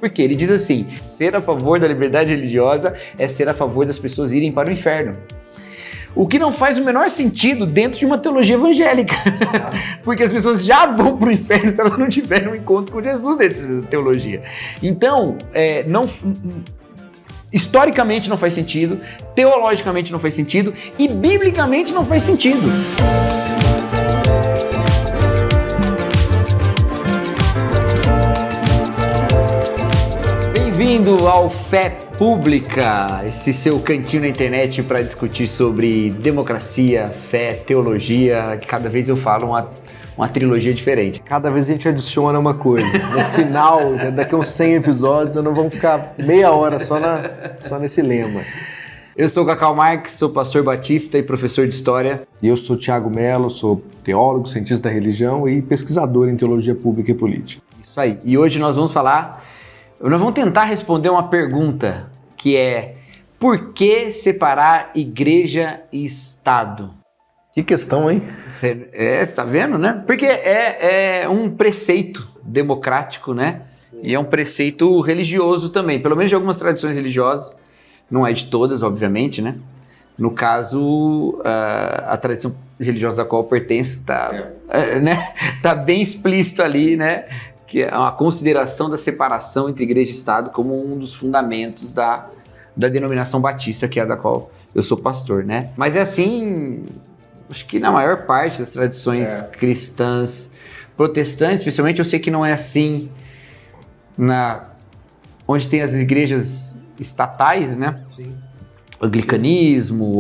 Porque ele diz assim, ser a favor da liberdade religiosa é ser a favor das pessoas irem para o inferno. O que não faz o menor sentido dentro de uma teologia evangélica. Porque as pessoas já vão para o inferno se elas não tiverem um encontro com Jesus dentro da teologia. Então, historicamente não faz sentido, teologicamente não faz sentido e biblicamente não faz sentido. Bem-vindo ao Fé Pública, esse seu cantinho na internet para discutir sobre democracia, fé, teologia, que cada vez eu falo uma trilogia diferente. Cada vez a gente adiciona uma coisa. No final, daqui a uns 100 episódios, nós não vamos ficar meia hora só nesse lema. Eu sou o Cacau Marques, sou pastor batista e professor de história. E eu sou Thiago Mello, sou teólogo, cientista da religião e pesquisador em teologia pública e política. Isso aí. E hoje nós vamos tentar responder uma pergunta que é: por que separar igreja e Estado? Que questão, hein? Tá vendo, né? Porque é um preceito democrático, né? E é um preceito religioso também, pelo menos de algumas tradições religiosas, não é de todas, obviamente, né? No caso, a tradição religiosa da qual eu pertenço tá bem explícito ali, né? Que é uma consideração da separação entre igreja e Estado como um dos fundamentos da denominação batista, que é a da qual eu sou pastor, né? Mas é assim, acho que na maior parte das tradições cristãs protestantes, especialmente, eu sei que não é assim onde tem as igrejas estatais, né? Sim. Anglicanismo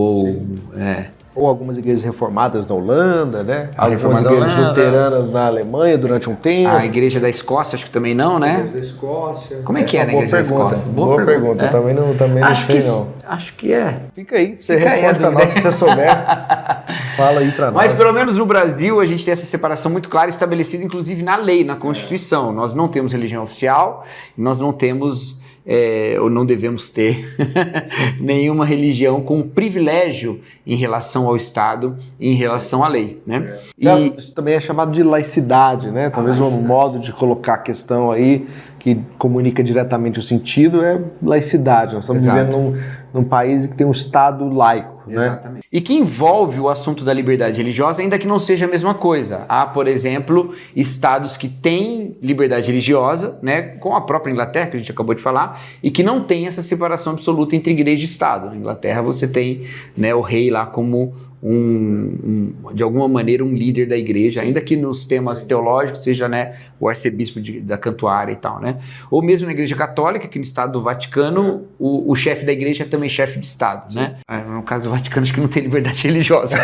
ou algumas igrejas reformadas na Holanda, né? Algumas igrejas luteranas na Alemanha durante um tempo. A igreja da Escócia, acho que também não, né? A igreja da Escócia. Como é que é na igreja da Escócia? Boa pergunta. Eu também não sei, não. Acho que é. Fica aí, você responde para nós se você souber. Fala aí para nós. Mas pelo menos no Brasil a gente tem essa separação muito clara, estabelecida inclusive na lei, na Constituição. Nós não temos religião oficial, nós não temos... ou não devemos ter nenhuma religião com privilégio em relação ao Estado e em relação à lei, né? Isso também é chamado de laicidade, né? Talvez um modo de colocar a questão aí que comunica diretamente o sentido é laicidade. Nós estamos vivendo num país que tem um Estado laico, Exatamente. Né? E que envolve o assunto da liberdade religiosa, ainda que não seja a mesma coisa. Há, por exemplo, estados que têm liberdade religiosa, né, com a própria Inglaterra, que a gente acabou de falar, e que não tem essa separação absoluta entre igreja e Estado. Na Inglaterra você tem, né, o rei lá como de alguma maneira um líder da igreja, ainda que nos temas teológicos seja, né, o arcebispo da Cantuária e tal, né? Ou mesmo na igreja católica, que no Estado do Vaticano o chefe da igreja é também chefe de Estado, né? No caso do Vaticano acho que não tem liberdade religiosa,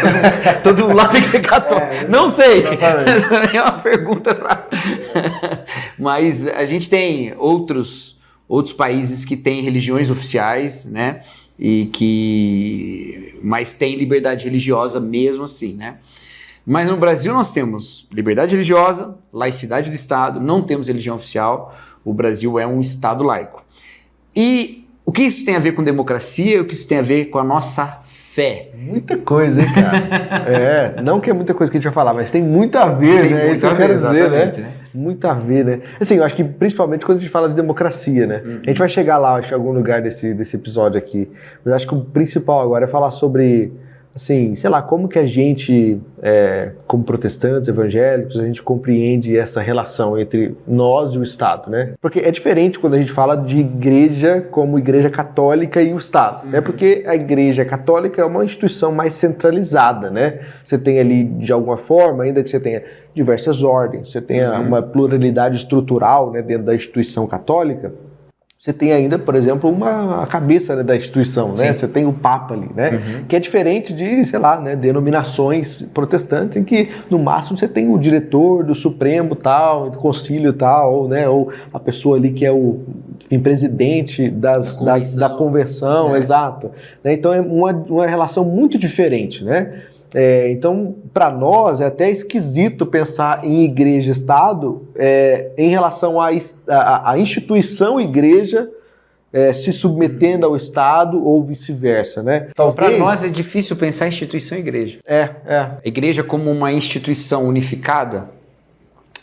todo mundo lá tem que ser católico, não sei, é uma pergunta mas a gente tem outros países que têm religiões oficiais, né? Mas tem liberdade religiosa mesmo assim, né? Mas no Brasil nós temos liberdade religiosa, laicidade do Estado, não temos religião oficial, o Brasil é um Estado laico. E o que isso tem a ver com democracia, o que isso tem a ver com a nossa fé? Muita coisa, hein, cara? Não que é muita coisa que a gente vai falar, mas tem muito a ver, né? Isso eu quero dizer, né? Muito a ver, né? Assim, eu acho que principalmente quando a gente fala de democracia, né? A gente vai chegar lá, acho, em algum lugar desse episódio aqui. Mas acho que o principal agora é falar sobre, assim, sei lá, como que a gente, como protestantes, evangélicos, a gente compreende essa relação entre nós e o Estado, né? Porque é diferente quando a gente fala de igreja como igreja católica e o Estado, né? Porque a igreja católica é uma instituição mais centralizada, né? Você tem ali, de alguma forma, ainda que você tenha diversas ordens, você tenha uma pluralidade estrutural, né, dentro da instituição católica, você tem ainda, por exemplo, a cabeça, né, da instituição, né? Você tem o Papa ali, né? Que é diferente de, sei lá, né, denominações protestantes em que, no máximo, você tem o diretor do Supremo tal, do Concílio tal, né? Ou a pessoa ali que é o presidente da convenção, exato. Né? Então é uma relação muito diferente, né? Então, para nós, é até esquisito pensar em igreja e Estado em relação à instituição igreja se submetendo ao Estado ou vice-versa, né? Para nós é difícil pensar em instituição igreja. A igreja como uma instituição unificada,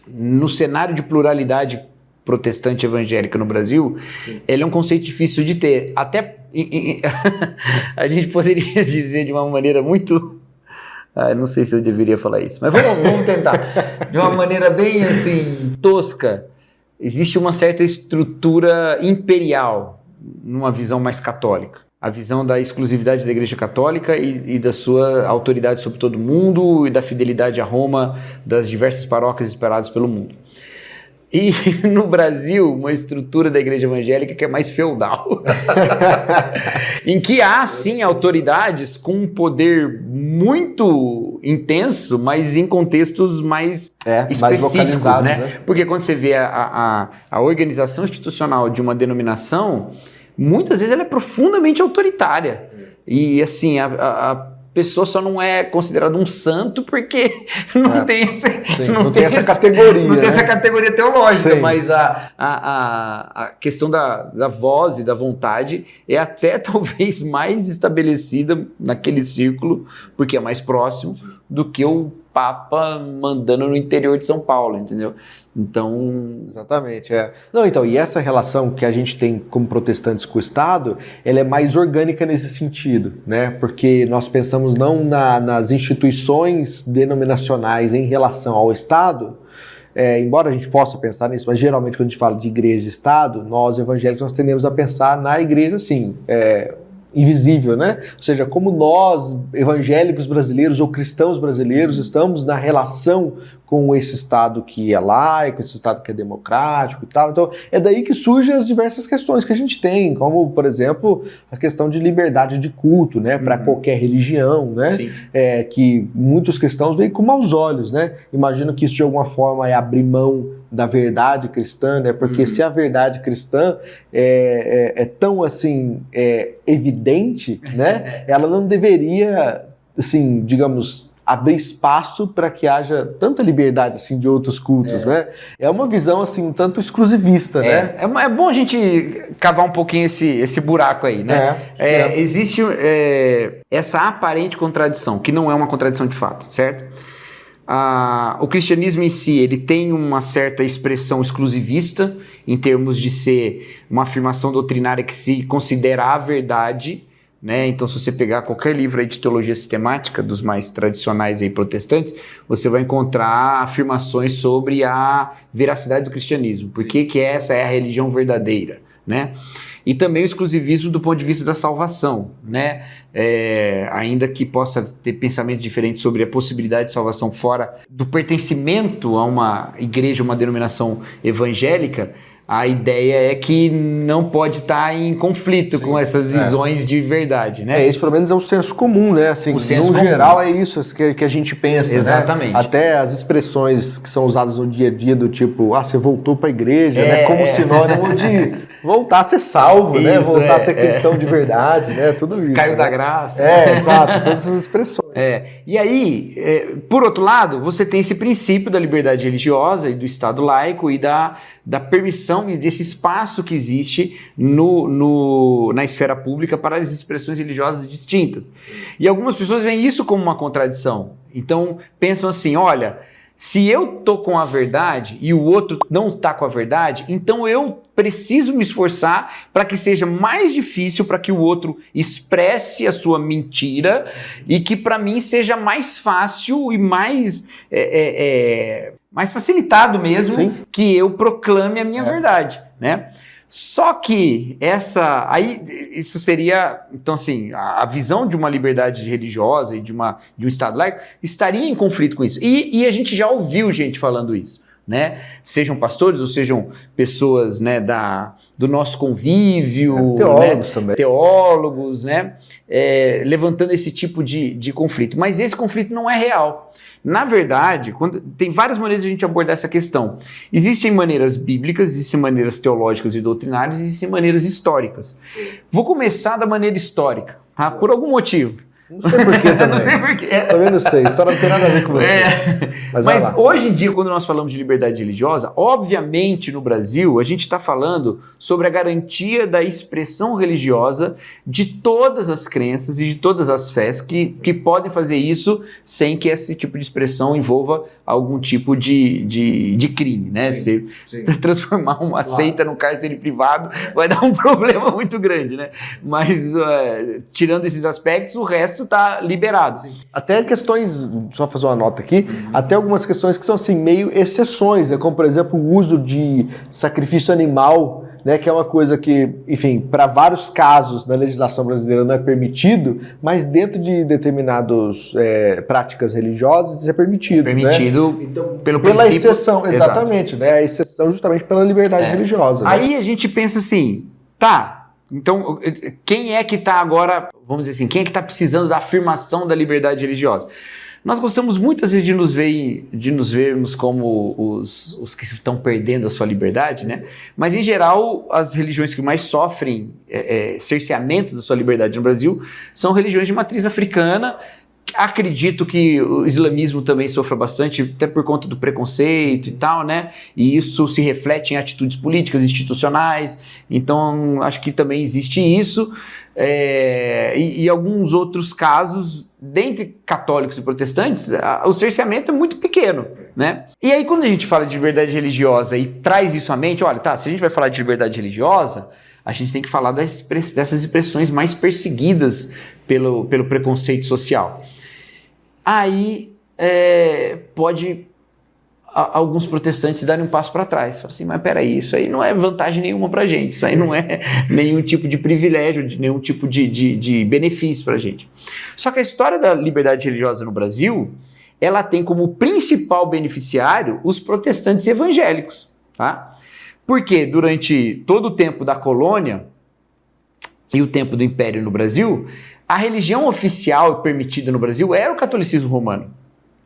no cenário de pluralidade protestante evangélica no Brasil, ele é um conceito difícil de ter. Até a gente poderia dizer de uma maneira muito... não sei se eu deveria falar isso, mas vamos tentar. De uma maneira bem assim, tosca, existe uma certa estrutura imperial numa visão mais católica. A visão da exclusividade da Igreja Católica e da sua autoridade sobre todo mundo e da fidelidade a Roma das diversas paróquias espalhadas pelo mundo. E no Brasil, uma estrutura da igreja evangélica que é mais feudal. Em que há, sim, autoridades com um poder muito intenso, mas em contextos mais específicos, mais né? Porque quando você vê a organização institucional de uma denominação, muitas vezes ela é profundamente autoritária. E, assim, a pessoa só não é considerada um santo porque não tem essa categoria. Não tem essa categoria teológica, mas a questão da voz e da vontade é até talvez mais estabelecida naquele círculo, porque é mais próximo, do que o Papa mandando no interior de São Paulo, entendeu? Então... Exatamente, Não, então, e essa relação que a gente tem como protestantes com o Estado, ela é mais orgânica nesse sentido, né? Porque nós pensamos não nas instituições denominacionais em relação ao Estado, embora a gente possa pensar nisso, mas geralmente quando a gente fala de igreja e Estado, nós evangélicos nós tendemos a pensar na igreja assim, invisível, né? Ou seja, como nós, evangélicos brasileiros ou cristãos brasileiros, estamos na relação com esse Estado que é laico, esse Estado que é democrático e tal. Então, é daí que surgem as diversas questões que a gente tem, como, por exemplo, a questão de liberdade de culto, né? Para qualquer religião, né? Que muitos cristãos veem com maus olhos, né? Imagino que isso, de alguma forma, é abrir mão da verdade cristã, né? Porque se a verdade cristã é tão, assim, evidente, né? Ela não deveria, assim, digamos, abrir espaço para que haja tanta liberdade, assim, de outros cultos, né? É uma visão, assim, um tanto exclusivista, né? É bom a gente cavar um pouquinho esse buraco aí, né? Existe essa aparente contradição, que não é uma contradição de fato, certo? O cristianismo em si, ele tem uma certa expressão exclusivista, em termos de ser uma afirmação doutrinária que se considera a verdade, né? Então, se você pegar qualquer livro aí de teologia sistemática, dos mais tradicionais aí protestantes, você vai encontrar afirmações sobre a veracidade do cristianismo. Por que essa é a religião verdadeira, né? E também o exclusivismo do ponto de vista da salvação, né? Ainda que possa ter pensamentos diferentes sobre a possibilidade de salvação fora do pertencimento a uma igreja, uma denominação evangélica, a ideia é que não pode estar em conflito com essas visões de verdade, né? Isso pelo menos é o senso comum, né? Assim, no geral é isso que a gente pensa, exatamente, né? Até as expressões que são usadas no dia a dia do tipo, você voltou para a igreja, né? Como sinônimo de voltar a ser salvo, né? Voltar a ser cristão de verdade, né? Tudo isso. Caiu da graça. Exato, todas essas expressões. E aí, por outro lado, você tem esse princípio da liberdade religiosa e do Estado laico e da permissão e desse espaço que existe na esfera pública para as expressões religiosas distintas. E algumas pessoas veem isso como uma contradição. Então, pensam assim, olha, se eu estou com a verdade e o outro não está com a verdade, então eu preciso me esforçar para que seja mais difícil para que o outro expresse a sua mentira e que para mim seja mais fácil e mais facilitado mesmo que eu proclame a minha verdade, né? Só que isso seria, então assim, a visão de uma liberdade religiosa e de um Estado laico estaria em conflito com isso. E a gente já ouviu gente falando isso, né? Sejam pastores ou sejam pessoas, né, do nosso convívio, teólogos, né? Também. Teólogos, né? Levantando esse tipo de conflito. Mas esse conflito não é real. Na verdade, tem várias maneiras de a gente abordar essa questão. Existem maneiras bíblicas, existem maneiras teológicas e doutrinárias, existem maneiras históricas. Vou começar da maneira histórica, tá? Por algum motivo. Não sei porquê também. Não sei porquê. Também não sei, a história não tem nada a ver com você. Mas hoje em dia, quando nós falamos de liberdade religiosa, obviamente no Brasil, a gente está falando sobre a garantia da expressão religiosa de todas as crenças e de todas as fés que podem fazer isso sem que esse tipo de expressão envolva algum tipo de crime, né? Sim, Você transformar uma seita num cárcere privado vai dar um problema muito grande, né? Mas tirando esses aspectos, o resto está liberado. Sim. Até questões, só fazer uma nota aqui, até algumas questões que são assim, meio exceções, né? Como por exemplo o uso de sacrifício animal, né? Que é uma coisa que, enfim, para vários casos na legislação brasileira não é permitido, mas dentro de determinadas práticas religiosas isso é permitido. Permitido, né? Então, pela princípio, exceção, exatamente, né? A exceção justamente pela liberdade religiosa. Né? Aí a gente pensa assim, tá. Então, quem é que está agora, vamos dizer assim, quem é que está precisando da afirmação da liberdade religiosa? Nós gostamos muitas vezes de nos vermos como os que estão perdendo a sua liberdade, né? Mas, em geral, as religiões que mais sofrem cerceamento da sua liberdade no Brasil são religiões de matriz africana. Acredito que o islamismo também sofra bastante, até por conta do preconceito e tal, né? E isso se reflete em atitudes políticas, institucionais. Então, acho que também existe isso. E alguns outros casos, dentre católicos e protestantes, o cerceamento é muito pequeno, né? E aí, quando a gente fala de liberdade religiosa e traz isso à mente, olha, tá, se a gente vai falar de liberdade religiosa, a gente tem que falar dessas expressões mais perseguidas pelo preconceito social. Aí pode alguns protestantes darem um passo para trás. Falam assim, mas peraí, isso aí não é vantagem nenhuma para a gente, isso aí não é nenhum tipo de privilégio, nenhum tipo de benefício para a gente. Só que a história da liberdade religiosa no Brasil, ela tem como principal beneficiário os protestantes evangélicos, tá? Porque durante todo o tempo da colônia e o tempo do Império no Brasil, a religião oficial permitida no Brasil era o catolicismo romano,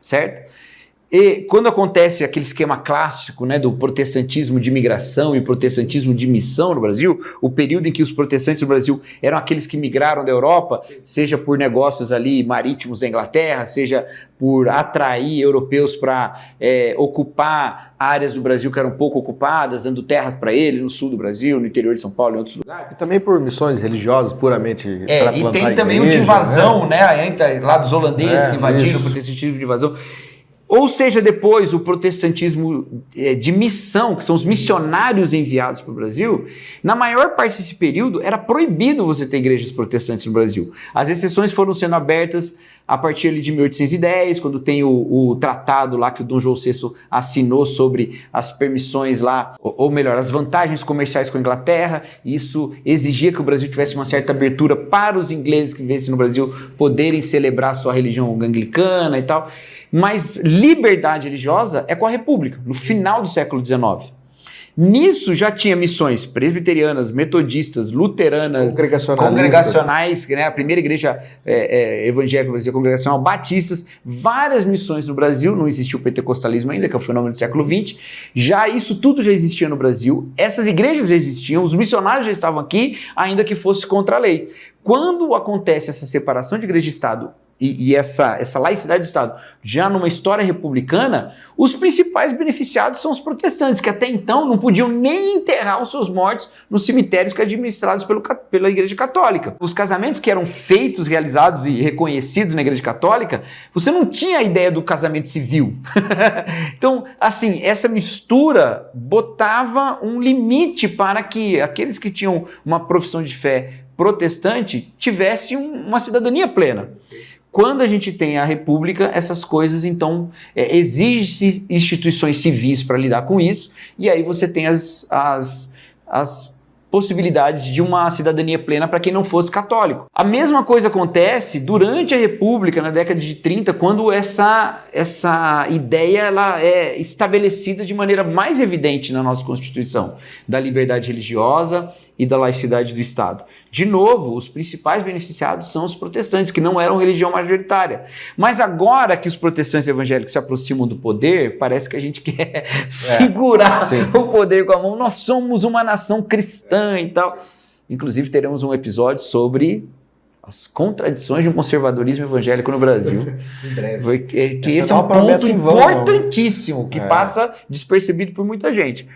certo? E quando acontece aquele esquema clássico, né, do protestantismo de migração e protestantismo de missão no Brasil, o período em que os protestantes do Brasil eram aqueles que migraram da Europa, seja por negócios ali marítimos da Inglaterra, seja por atrair europeus para ocupar áreas do Brasil que eram pouco ocupadas, dando terra para eles no sul do Brasil, no interior de São Paulo e em outros lugares. E também por missões religiosas puramente para plantar. E tem também o de invasão, né? Lá dos holandeses que invadiram, o protestantismo de invasão. Ou seja, depois o protestantismo de missão, que são os missionários enviados para o Brasil, na maior parte desse período era proibido você ter igrejas protestantes no Brasil. As exceções foram sendo abertas a partir ali de 1810, quando tem o tratado lá que o Dom João VI assinou sobre as permissões lá, ou melhor, as vantagens comerciais com a Inglaterra. Isso exigia que o Brasil tivesse uma certa abertura para os ingleses que vivessem no Brasil poderem celebrar sua religião anglicana e tal. Mas liberdade religiosa é com a República, no final do século XIX. Nisso já tinha missões presbiterianas, metodistas, luteranas, congregacionais, né? A primeira igreja evangélica no Brasil, congregacional, batistas, várias missões no Brasil, não existia o pentecostalismo ainda, que é o fenômeno do século XX, isso tudo já existia no Brasil, essas igrejas já existiam, os missionários já estavam aqui, ainda que fosse contra a lei. Quando acontece essa separação de igreja e Estado, e essa laicidade do Estado, já numa história republicana, os principais beneficiados são os protestantes, que até então não podiam nem enterrar os seus mortos nos cemitérios que administrados pela Igreja Católica. Os casamentos que eram feitos, realizados e reconhecidos na Igreja Católica, você não tinha a ideia do casamento civil. Então, assim, essa mistura botava um limite para que aqueles que tinham uma profissão de fé protestante tivessem uma cidadania plena. Quando a gente tem a República, essas coisas, então, exige-se instituições civis para lidar com isso, e aí você tem as possibilidades de uma cidadania plena para quem não fosse católico. A mesma coisa acontece durante a República, na década de 30, quando essa ideia ela é estabelecida de maneira mais evidente na nossa Constituição, da liberdade religiosa e da laicidade do Estado. De novo, os principais beneficiados são os protestantes, que não eram religião majoritária. Mas agora que os protestantes evangélicos se aproximam do poder, parece que a gente quer segurar o poder com a mão. Nós somos uma nação cristã e tal. Inclusive, teremos um episódio sobre As contradições de um conservadorismo evangélico no Brasil. Em breve. Que esse é um ponto importantíssimo que passa despercebido por muita gente.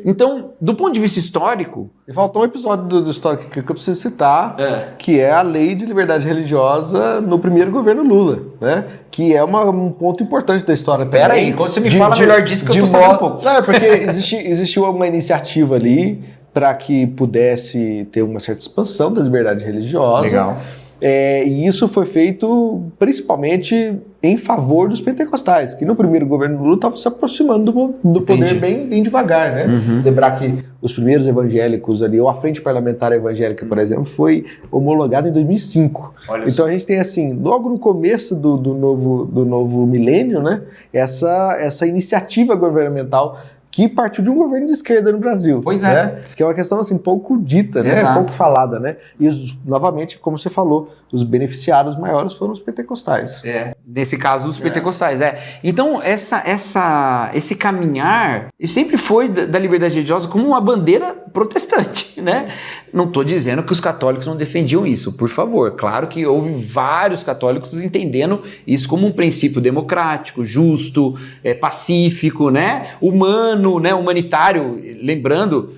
Então, do ponto de vista histórico... E faltou um episódio do histórico que eu preciso citar, que é a Lei de Liberdade Religiosa no primeiro governo Lula, né? Que é um ponto importante da história também. Pera aí, quando você me fala melhor disso que eu tô sabendo um pouco. Não, é porque existiu uma iniciativa ali para que pudesse ter uma certa expansão da liberdade religiosa. Legal. E isso foi feito principalmente em favor dos pentecostais, que no primeiro governo Lula estavam se aproximando do poder bem devagar, né? Lembrar que os primeiros evangélicos ali, ou a Frente Parlamentar Evangélica, por exemplo, foi homologada em 2005. Então a gente tem assim, logo no começo do novo milênio, né? Essa iniciativa governamental que partiu de um governo de esquerda no Brasil. Pois né? Que é uma questão assim, pouco dita, né? Pouco falada, né? E, novamente, como você falou, os beneficiados maiores foram os pentecostais. Nesse caso, os pentecostais. Então, esse caminhar sempre foi da liberdade religiosa como uma bandeira protestante, né? Não estou dizendo que os católicos não defendiam isso, por favor. Claro que houve vários católicos entendendo isso como um princípio democrático, justo, pacífico, né? Humano, né? Humanitário. Lembrando,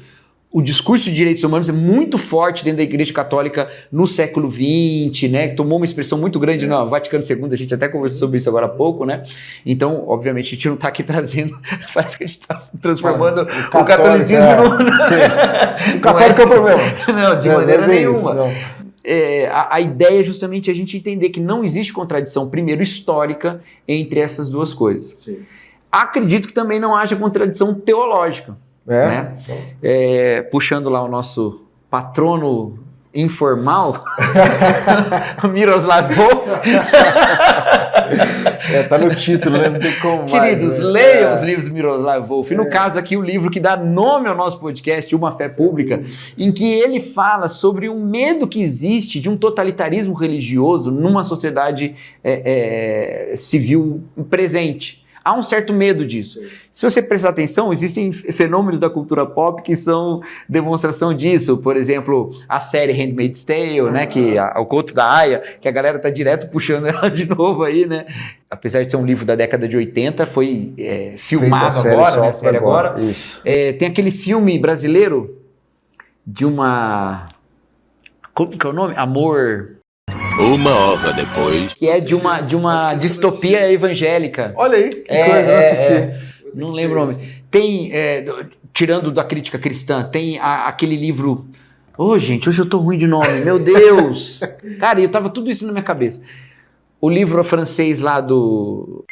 o discurso de direitos humanos é muito forte dentro da Igreja Católica no século XX, né? Que tomou uma expressão muito grande no Vaticano II, a gente até conversou sobre isso agora há pouco, né? Então, obviamente, a gente não está aqui trazendo, parece que a gente está transformando o catolicismo no... O católico é o problema. Não, de maneira nenhuma. A ideia é justamente a gente entender que não existe contradição, primeiro, histórica entre essas duas coisas. Sim. Acredito que também não haja contradição teológica. Né? Puxando lá o nosso patrono informal, Miroslav Volf. Tá no título, né? Não tem como mais. Queridos, leiam os livros do Miroslav Volf. No caso aqui, o livro que dá nome ao nosso podcast, Uma Fé Pública, em que ele fala sobre um medo que existe de um totalitarismo religioso numa sociedade civil presente. Há um certo medo disso. Se você prestar atenção, existem fenômenos da cultura pop que são demonstração disso. Por exemplo, a série Handmaid's Tale, né, que o Conto da Aia, que a galera tá direto puxando ela de novo aí, né? Apesar de ser um livro da década de 80, foi filmado agora, né? A série agora. Tem aquele filme brasileiro de uma... Como que é o nome? Amor... Uma hora depois. Que é de uma distopia evangélica. Olha aí, que coisa, eu assisti. Não lembro o nome. Tem, tirando da crítica cristã, tem aquele livro... Gente, hoje eu tô ruim de nome, meu Deus! Cara, eu tava tudo isso na minha cabeça. O livro francês lá do...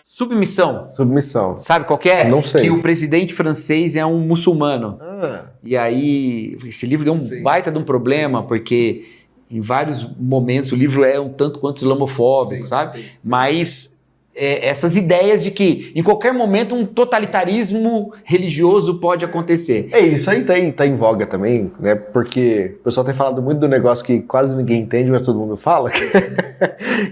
Submissão. Sabe qual que é? Não sei. Que o presidente francês é um muçulmano. E aí, esse livro deu um baita de um problema, porque em vários momentos o livro é um tanto quanto islamofóbico, sabe? Mas essas ideias de que em qualquer momento um totalitarismo religioso pode acontecer. Isso aí tá em voga também, né? Porque o pessoal tem falado muito do negócio que quase ninguém entende, mas todo mundo fala,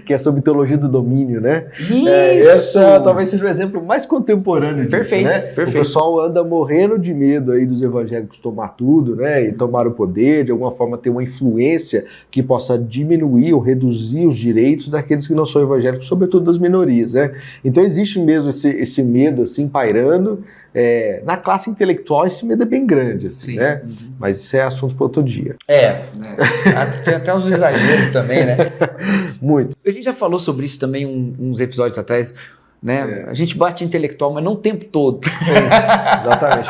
que é sobre teologia do domínio, né? Isso! Essa talvez seja o exemplo mais contemporâneo disso, né? Perfeito. O pessoal anda morrendo de medo aí dos evangélicos tomar tudo, né? E tomar o poder, de alguma forma ter uma influência que possa diminuir ou reduzir os direitos daqueles que não são evangélicos, sobretudo das minorias, né? Então existe mesmo esse medo assim pairando. Na classe intelectual esse medo é bem grande, assim, né? Mas isso é assunto para outro dia. Tem até uns exageros também, né? Muito. A gente já falou sobre isso também uns episódios atrás, né? A gente bate intelectual, mas não o tempo todo. Sim, exatamente.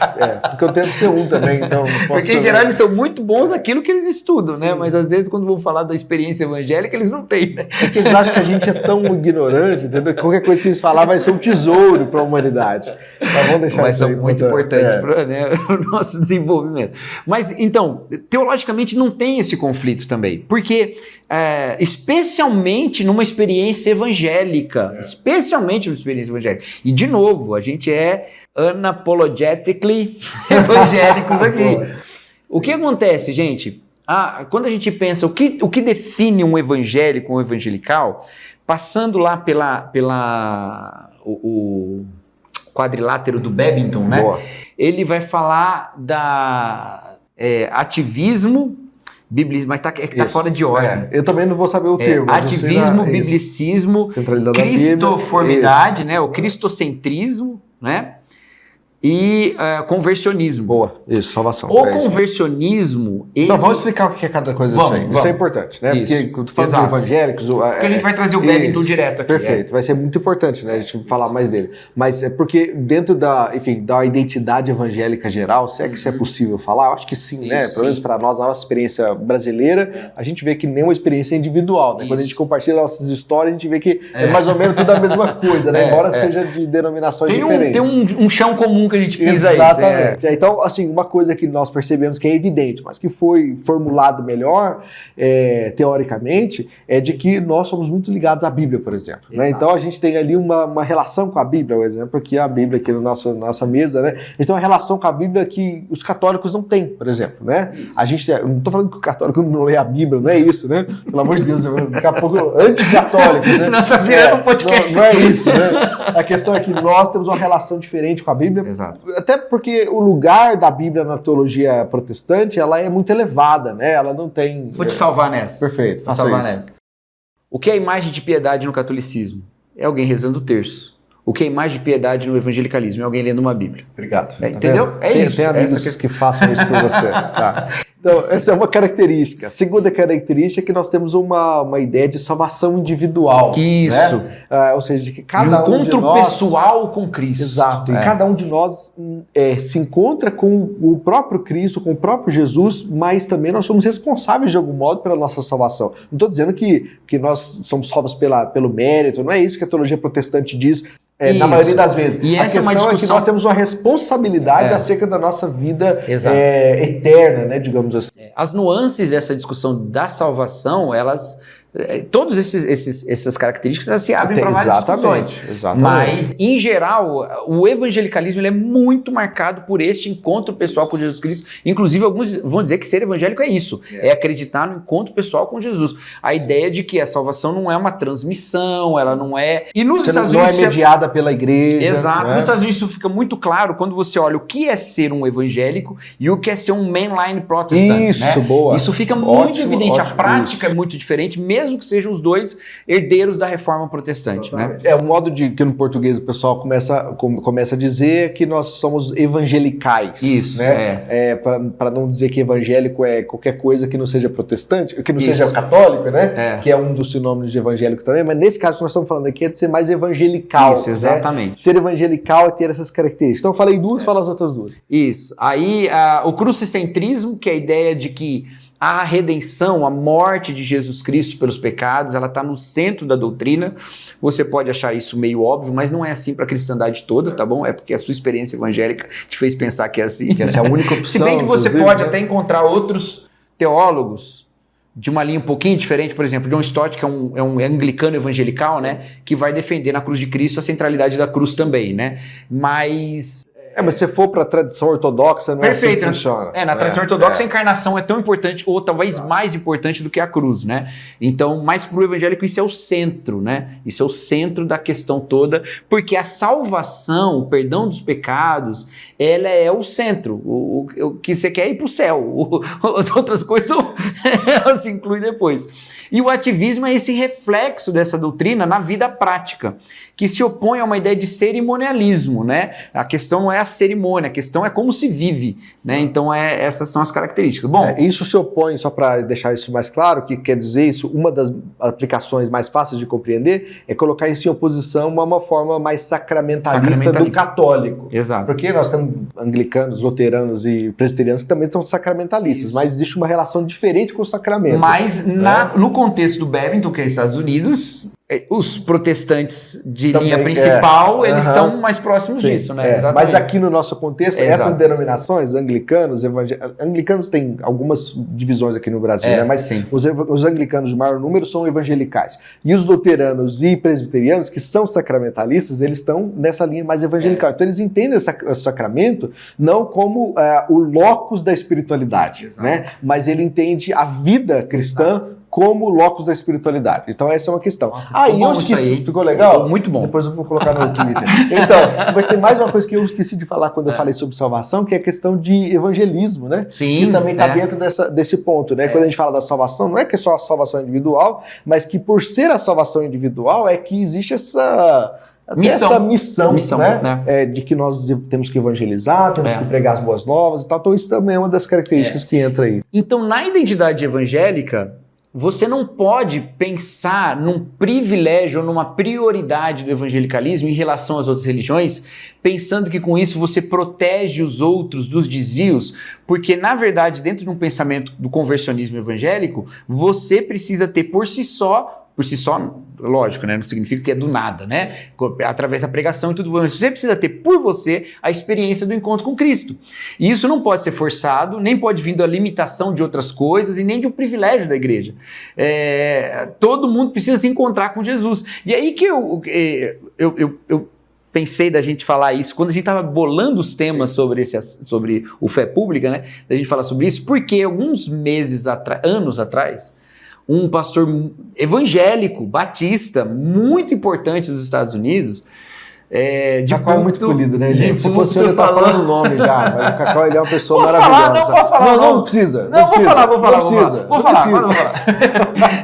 Porque eu tento ser um também, então não posso. Porque em geral eles são muito bons naquilo que eles estudam, né? Mas às vezes quando vão falar da experiência evangélica, eles não têm, né? É que eles acham que a gente é tão ignorante, entendeu? Qualquer coisa que eles falar vai ser um tesouro para a humanidade. Mas vamos deixar mas isso aí. Mas são muito importantes para o nosso desenvolvimento. Mas, então, teologicamente não tem esse conflito também. Porque, especialmente numa experiência evangélica. Especialmente numa experiência evangélica. E, de novo, a gente é unapologetically evangélicos aqui. O que acontece, gente? Quando a gente pensa o que define um evangélico, um evangelical, passando lá o quadrilátero do Babington, né? Boa. Ele vai falar ativismo, Mas tá fora de ordem. Eu também não vou saber o termo. Ativismo, biblicismo, cristoformidade, né? O cristocentrismo, né? E conversionismo. Boa, isso, salvação. O conversionismo... Não, vamos explicar o que é cada coisa disso aí. Isso é importante, né? Isso. Porque tu fala de evangélicos... Porque a gente vai trazer o Babington direto aqui. Perfeito, vai ser muito importante, né? A gente falar mais dele. Mas é porque dentro da identidade evangélica geral, se é que isso é possível falar, eu acho que sim, né? Pelo menos para nós, na nossa experiência brasileira, a gente vê que nem uma experiência individual, né? Quando a gente compartilha nossas histórias, a gente vê que é mais ou menos tudo a mesma coisa, né? Embora seja de denominações diferentes. Tem um chão comum que a gente pisa. Exatamente. Então, assim, uma coisa que nós percebemos que é evidente, mas que foi formulado melhor, teoricamente, é de que nós somos muito ligados à Bíblia, por exemplo. Né? Então, a gente tem ali uma relação com a Bíblia, por exemplo, aqui a Bíblia aqui na nossa mesa, né? A gente tem uma relação com a Bíblia que os católicos não têm, por exemplo, né? Eu não estou falando que o católico não lê a Bíblia, não é isso, né? Pelo amor de Deus, daqui a pouco anticatólicos, né? Não, tá virando um podcast. Não é isso, né? A questão é que nós temos uma relação diferente com a Bíblia. Exato. Até porque o lugar da Bíblia na teologia protestante, ela é muito elevada, né? Ela não tem... Vou te salvar nessa. Perfeito, faça isso. O que é a imagem de piedade no catolicismo? É alguém rezando o terço. O que é imagem de piedade no evangelicalismo? É alguém lendo uma Bíblia. Obrigado. Entendeu? Isso. Tem amigos que façam isso por você. Tá. Então, essa é uma característica. A segunda característica é que nós temos uma ideia de salvação individual. Isso. Né? Ou seja, de que cada um de nós... encontro pessoal com Cristo. Exato. E cada um de nós se encontra com o próprio Cristo, com o próprio Jesus, mas também nós somos responsáveis de algum modo pela nossa salvação. Não estou dizendo que nós somos salvos pelo mérito, não é isso que a teologia protestante diz. Na maioria das vezes. E a questão é que nós temos uma responsabilidade acerca da nossa vida eterna, né, digamos assim. As nuances dessa discussão da salvação, elas... Todas essas características elas se abrem para várias discussões. Exatamente. Mas, em geral, o evangelicalismo ele é muito marcado por este encontro pessoal com Jesus Cristo. Inclusive, alguns vão dizer que ser evangélico é isso. É acreditar no encontro pessoal com Jesus. A ideia de que a salvação não é uma transmissão, ela não é... E nos Estados Unidos não é mediada pela igreja. Exato. Né? Nos Estados Unidos isso fica muito claro quando você olha o que é ser um evangélico e o que é ser um mainline protestant. Isso, boa. Isso fica muito evidente. A prática é muito diferente, mesmo que sejam os dois herdeiros da reforma protestante. Né? É um modo de que no português o pessoal começa a dizer que nós somos evangelicais. Isso, né? Para não dizer que evangélico é qualquer coisa que não seja protestante, que não seja católico, né? Que é um dos sinônimos de evangélico também, mas nesse caso que nós estamos falando aqui é de ser mais evangelical. Isso, exatamente. Né? Ser evangelical é ter essas características. Então eu falei duas, fala as outras duas. Isso. Aí o crucicentrismo, que é a ideia de que a redenção, a morte de Jesus Cristo pelos pecados, ela está no centro da doutrina. Você pode achar isso meio óbvio, mas não é assim para a cristandade toda, tá bom? É porque a sua experiência evangélica te fez pensar que é assim. Que essa é a única opção. Se bem que você pode até encontrar outros teólogos de uma linha um pouquinho diferente, por exemplo, John Stott, que é um anglicano evangelical, né, que vai defender na cruz de Cristo a centralidade da cruz também, né? Mas se for para a tradição ortodoxa, não é assim que funciona. Na tradição ortodoxa a encarnação é tão importante, ou talvez mais importante do que a cruz, né? Então, mas para o evangélico isso é o centro, né? Isso é o centro da questão toda, porque a salvação, o perdão dos pecados, ela é o centro. O que você quer é ir para o céu. As outras coisas, elas se incluem depois. E o ativismo é esse reflexo dessa doutrina na vida prática, que se opõe a uma ideia de cerimonialismo, né? A questão não é a cerimônia, a questão é como se vive, né? Então essas são as características. Bom, isso se opõe, só para deixar isso mais claro, que quer dizer isso, uma das aplicações mais fáceis de compreender é colocar isso em oposição a uma forma mais sacramentalista do católico. Exato. Porque nós temos anglicanos, luteranos e presbiterianos que também são sacramentalistas, mas existe uma relação diferente com o sacramento. Mas no contexto do Babington, que é os Estados Unidos, os protestantes de também, linha principal, eles estão mais próximos disso, né? Mas aqui no nosso contexto, essas denominações, anglicanos, anglicanos têm algumas divisões aqui no Brasil, né? Mas os anglicanos de maior número são evangelicais. E os luteranos e presbiterianos, que são sacramentalistas, eles estão nessa linha mais evangelical. Então eles entendem o sacramento não como o locus da espiritualidade, né? Mas ele entende a vida cristã como locus da espiritualidade. Então essa é uma questão. Nossa, eu esqueci. Ficou legal? Ficou muito bom. Depois eu vou colocar no Twitter. Então, mas tem mais uma coisa que eu esqueci de falar quando eu falei sobre salvação, que é a questão de evangelismo, né? Sim. Que também está dentro desse ponto, né? Quando a gente fala da salvação, não é que é só a salvação individual, mas que por ser a salvação individual é que existe essa missão, né? De que nós temos que evangelizar, temos que pregar as boas novas e tal. Então isso também é uma das características que entra aí. Então, na identidade evangélica, você não pode pensar num privilégio ou numa prioridade do evangelicalismo em relação às outras religiões, pensando que com isso você protege os outros dos desvios, porque na verdade, dentro de um pensamento do conversionismo evangélico, você precisa ter por si só, lógico, né? Não significa que é do nada, né? Através da pregação e tudo mais. Você precisa ter por você a experiência do encontro com Cristo. E isso não pode ser forçado, nem pode vir da limitação de outras coisas e nem de um privilégio da igreja. Todo mundo precisa se encontrar com Jesus. E aí que eu pensei da gente falar isso, quando a gente estava bolando os temas sobre o fé pública, né? Da gente falar sobre isso, porque alguns anos atrás, um pastor evangélico, batista, muito importante dos Estados Unidos. Cacau é muito polido, né, gente? Se fosse eu tava falando o nome já, mas o Cacau ele é uma pessoa maravilhosa. Posso falar? Não precisa. Não, vou falar. Vou falar.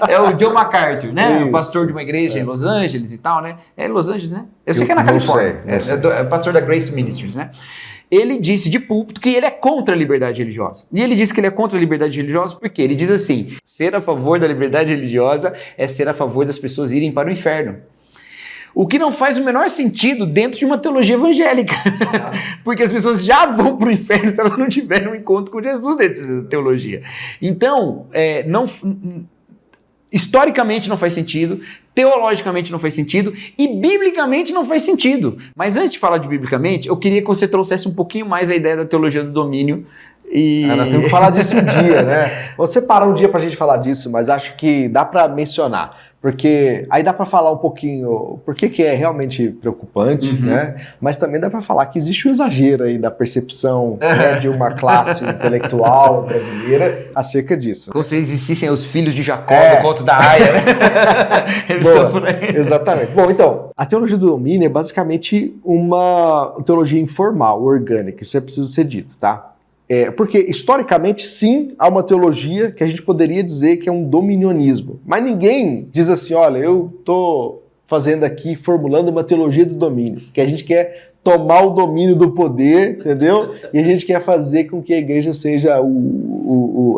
É o John MacArthur, né? O pastor de uma igreja em Los Angeles e tal, né? É Los Angeles, né? Eu sei que é na Califórnia. É pastor da Grace Ministries, né? Ele disse de púlpito que ele é contra a liberdade religiosa. E ele disse que ele é contra a liberdade religiosa porque ele diz assim, ser a favor da liberdade religiosa é ser a favor das pessoas irem para o inferno. O que não faz o menor sentido dentro de uma teologia evangélica. Porque as pessoas já vão para o inferno se elas não tiverem um encontro com Jesus dentro da teologia. Então, historicamente não faz sentido, teologicamente não faz sentido e biblicamente não faz sentido. Mas antes de falar de biblicamente, eu queria que você trouxesse um pouquinho mais a ideia da teologia do domínio. Nós temos que falar disso um dia, né? Vou separar um dia pra gente falar disso, mas acho que dá pra mencionar, porque aí dá pra falar um pouquinho por que é realmente preocupante, né? Mas também dá pra falar que existe um exagero aí da percepção né, de uma classe intelectual brasileira acerca disso. Como se existissem os filhos de Jacó do conto da Aya, né? Eles estão por aí. Exatamente. Bom, então, a teologia do domínio é basicamente uma teologia informal, orgânica, isso é preciso ser dito, tá? Porque, historicamente, sim, há uma teologia que a gente poderia dizer que é um dominionismo. Mas ninguém diz assim, olha, eu estou fazendo aqui, formulando uma teologia do domínio, que a gente quer tomar o domínio do poder, entendeu? E a gente quer fazer com que a igreja seja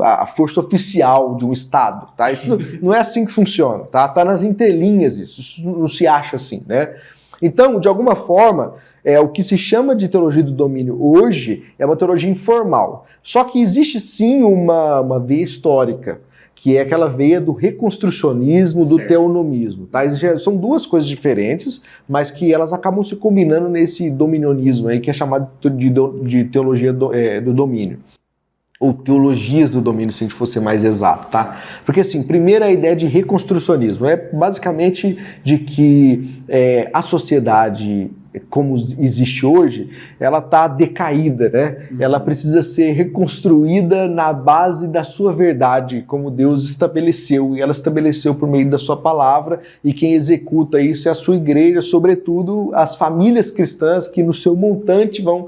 a força oficial de um Estado, tá? Isso não é assim que funciona, tá? Tá nas entrelinhas isso não se acha assim, né? Então, de alguma forma, o que se chama de teologia do domínio hoje é uma teologia informal. Só que existe sim uma veia histórica, que é aquela veia do reconstrucionismo, do teonomismo. Tá? São duas coisas diferentes, mas que elas acabam se combinando nesse dominionismo aí, que é chamado de teologia do domínio. Ou teologias do domínio, se a gente fosse mais exato, tá? Porque, assim, primeiro a ideia de reconstrucionismo é basicamente de que a sociedade como existe hoje, ela está decaída, né? Ela precisa ser reconstruída na base da sua verdade, como Deus estabeleceu, e ela estabeleceu por meio da sua palavra, e quem executa isso é a sua igreja, sobretudo as famílias cristãs que no seu montante vão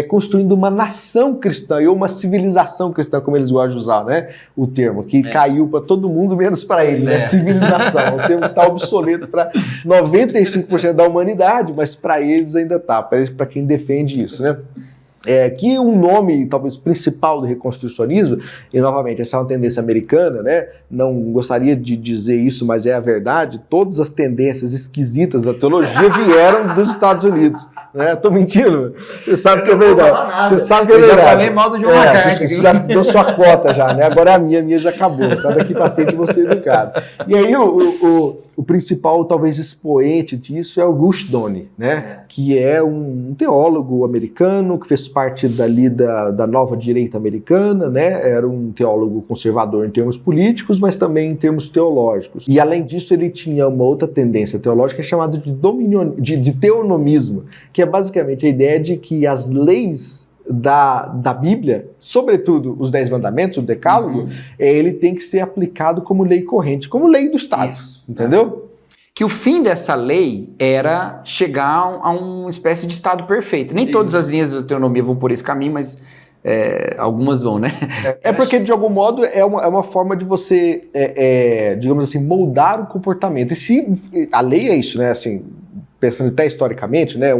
construindo uma nação cristã, ou uma civilização cristã, como eles gostam de usar, né? O termo, que caiu para todo mundo, menos para ele, né? Civilização, o termo está obsoleto para 95% da humanidade, mas para eles ainda está, para quem defende isso, né? Que um nome, talvez, principal do reconstrucionismo, e novamente, essa é uma tendência americana, né? Não gostaria de dizer isso, mas é a verdade, todas as tendências esquisitas da teologia vieram dos Estados Unidos. Né? Tô mentindo? Você sabe que é verdade. Você sabe que é verdade. Eu já falei mal do John MacArthur. Você já deu sua cota já, né? Agora é a minha já acabou. Tá daqui para frente você educado. E aí o principal, talvez, expoente disso é o Rushduni, né? Que é um teólogo americano que fez parte dali da nova direita americana, né? Era um teólogo conservador em termos políticos, mas também em termos teológicos. E além disso, ele tinha uma outra tendência teológica chamada de teonomismo, que é basicamente a ideia de que as leis da Bíblia, sobretudo os 10 mandamentos, o decálogo, ele tem que ser aplicado como lei corrente, como lei do Estado, entendeu? Que o fim dessa lei era chegar a uma espécie de Estado perfeito. Nem todas as linhas da teonomia vão por esse caminho, mas algumas vão, né? Porque, de algum modo, é uma forma de você, digamos assim, moldar o comportamento. E se a lei é isso, né? Assim, pensando até historicamente, né,